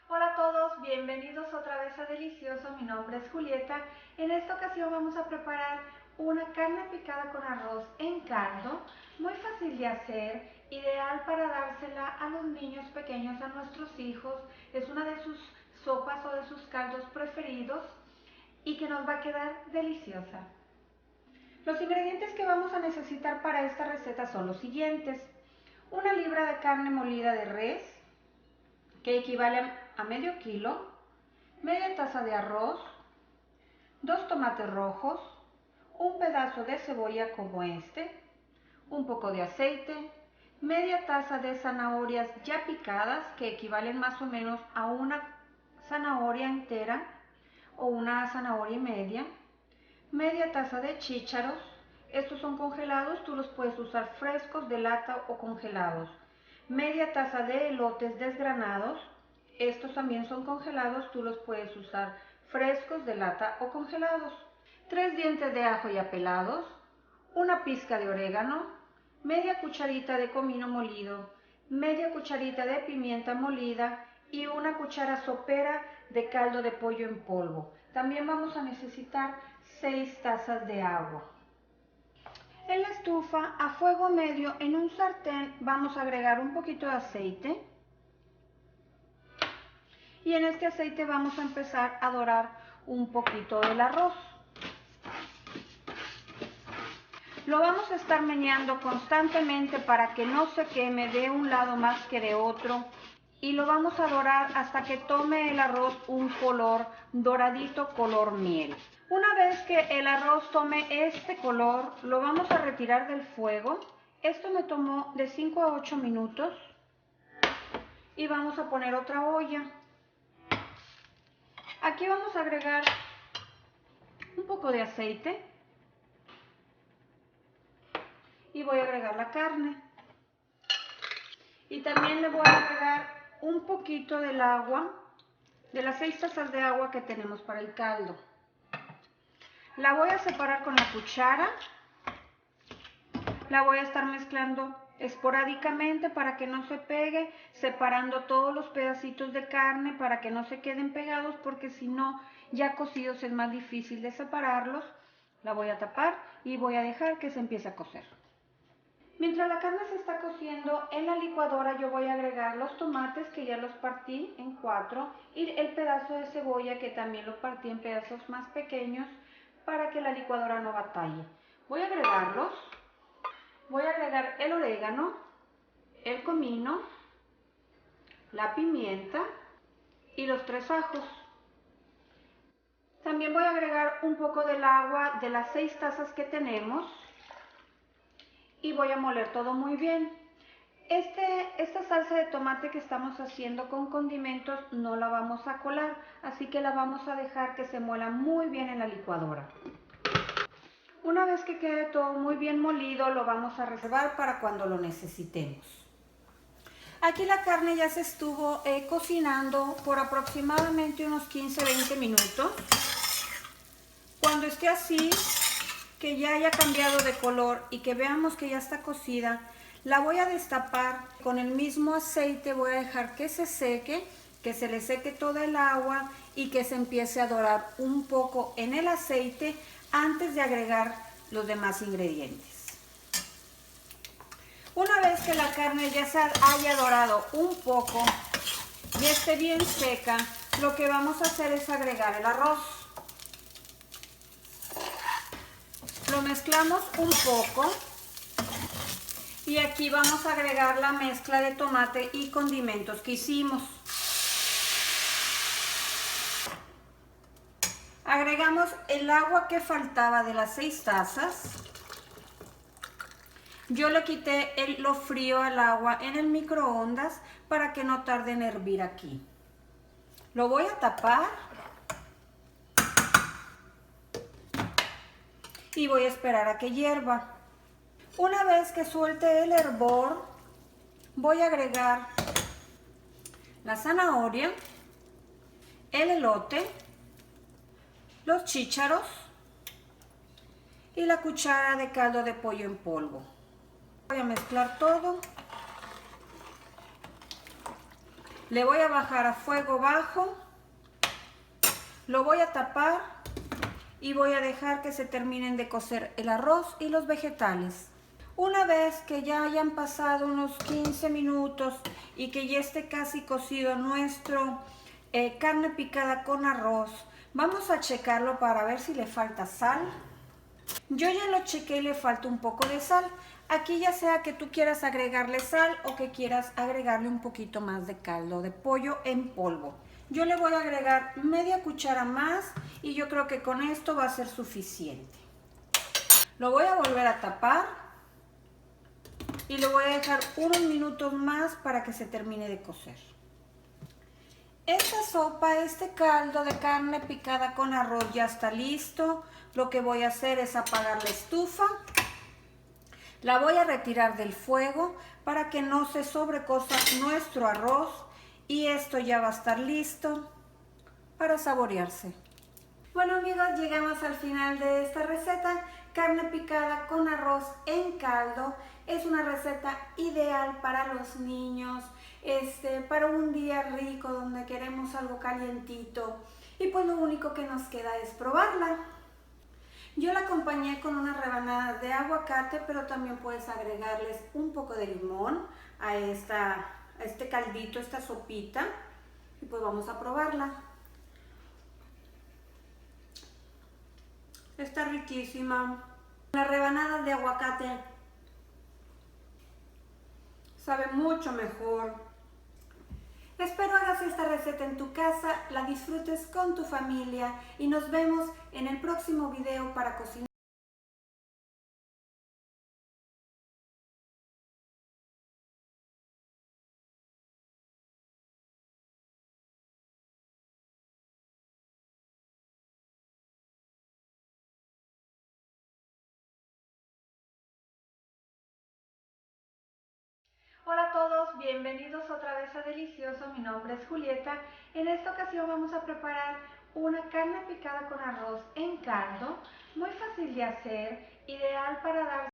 Hola a todos, bienvenidos otra vez a Delicioso. Mi nombre es Julieta. En esta ocasión vamos a preparar una carne picada con arroz en caldo, muy fácil de hacer, ideal para dársela a los niños pequeños, a nuestros hijos. Es una de sus sopas o de sus caldos preferidos y que nos va a quedar deliciosa. Los ingredientes que vamos a necesitar para esta receta son los siguientes: una libra de carne molida de res, que equivale a medio kilo, media taza de arroz, 2 tomates rojos, un pedazo de cebolla como este, un poco de aceite, media taza de zanahorias ya picadas, que equivalen más o menos a una zanahoria entera o una zanahoria y media taza de chícharos. Estos son congelados, tú los puedes usar frescos, de lata o congelados. Media taza de elotes desgranados. Estos también son congelados, tú los puedes usar frescos, de lata o congelados. 3 dientes de ajo ya pelados, una pizca de orégano, media cucharita de comino molido, media cucharita de pimienta molida y una cuchara sopera de caldo de pollo en polvo. También vamos a necesitar 6 tazas de agua. En la estufa, a fuego medio, en un sartén, vamos a agregar un poquito de aceite. Y en este aceite vamos a empezar a dorar un poquito del arroz. Lo vamos a estar meneando constantemente para que no se queme de un lado más que de otro. Y lo vamos a dorar hasta que tome el arroz un color doradito, color miel. Una vez que el arroz tome este color, lo vamos a retirar del fuego. Esto me tomó de 5 a 8 minutos. Y vamos a poner otra olla. Aquí vamos a agregar un poco de aceite. Y voy a agregar la carne. Y también le voy a agregar un poquito del agua, de las 6 tazas de agua que tenemos para el caldo. La voy a separar con la cuchara. La voy a estar mezclando esporádicamente para que no se pegue, separando todos los pedacitos de carne para que no se queden pegados, porque si no, ya cocidos es más difícil de separarlos. La voy a tapar y voy a dejar que se empiece a cocer. Mientras la carne se está cociendo, en la licuadora yo voy a agregar los tomates, que ya los partí en 4, y el pedazo de cebolla, que también lo partí en pedazos más pequeños para que la licuadora no batalle. Voy a agregarlos. Voy a agregar el orégano, el comino, la pimienta y los 3 ajos. También voy a agregar un poco del agua de las 6 tazas que tenemos y voy a moler todo muy bien. Esta salsa de tomate que estamos haciendo con condimentos no la vamos a colar, así que la vamos a dejar que se muela muy bien en la licuadora. Una vez que quede todo muy bien molido, lo vamos a reservar para cuando lo necesitemos. Aquí la carne ya se estuvo cocinando por aproximadamente unos 15-20 minutos. Cuando esté así, que ya haya cambiado de color y que veamos que ya está cocida, la voy a destapar. Con el mismo aceite voy a dejar que se seque, que se le seque toda el agua y que se empiece a dorar un poco en el aceite antes de agregar los demás ingredientes. Una vez que la carne ya se haya dorado un poco y esté bien seca, lo que vamos a hacer es agregar el arroz. Lo mezclamos un poco y aquí vamos a agregar la mezcla de tomate y condimentos que hicimos. Agregamos el agua que faltaba de las 6 tazas. Yo le quité lo frío al agua en el microondas para que no tarde en hervir aquí. Lo voy a tapar y voy a esperar a que hierva. Una vez que suelte el hervor, voy a agregar la zanahoria, el elote, los chícharos y la cuchara de caldo de pollo en polvo. Voy a mezclar todo Le voy a bajar a fuego bajo, lo voy a tapar y voy a dejar que se terminen de cocer el arroz y los vegetales. Una vez que ya hayan pasado unos 15 minutos y que ya esté casi cocido nuestro carne picada con arroz, vamos a checarlo para ver si le falta sal. Yo ya lo chequé y le falta un poco de sal. Aquí ya sea que tú quieras agregarle sal o que quieras agregarle un poquito más de caldo de pollo en polvo. Yo le voy a agregar media cuchara más y yo creo que con esto va a ser suficiente. Lo voy a volver a tapar y lo voy a dejar unos minutos más para que se termine de cocer. Esta sopa, este caldo de carne picada con arroz ya está listo. Lo que voy a hacer es apagar la estufa. La voy a retirar del fuego para que no se sobrecosa nuestro arroz y esto ya va a estar listo para saborearse. Bueno amigos, llegamos al final de esta receta. Carne picada con arroz en caldo. Es una receta ideal para los niños, para un día rico donde queremos algo calientito. Y pues lo único que nos queda es probarla. Yo la acompañé con unas rebanadas de aguacate, pero también puedes agregarles un poco de limón a este caldito, esta sopita. Y pues vamos a probarla. Está riquísima. Las rebanadas de aguacate sabe mucho mejor. Espero hagas esta receta en tu casa, la disfrutes con tu familia y nos vemos en el próximo video para cocinar. Hola a todos, bienvenidos otra vez a Delicioso, mi nombre es Julieta. En esta ocasión vamos a preparar una carne picada con arroz en caldo, muy fácil de hacer, ideal para dar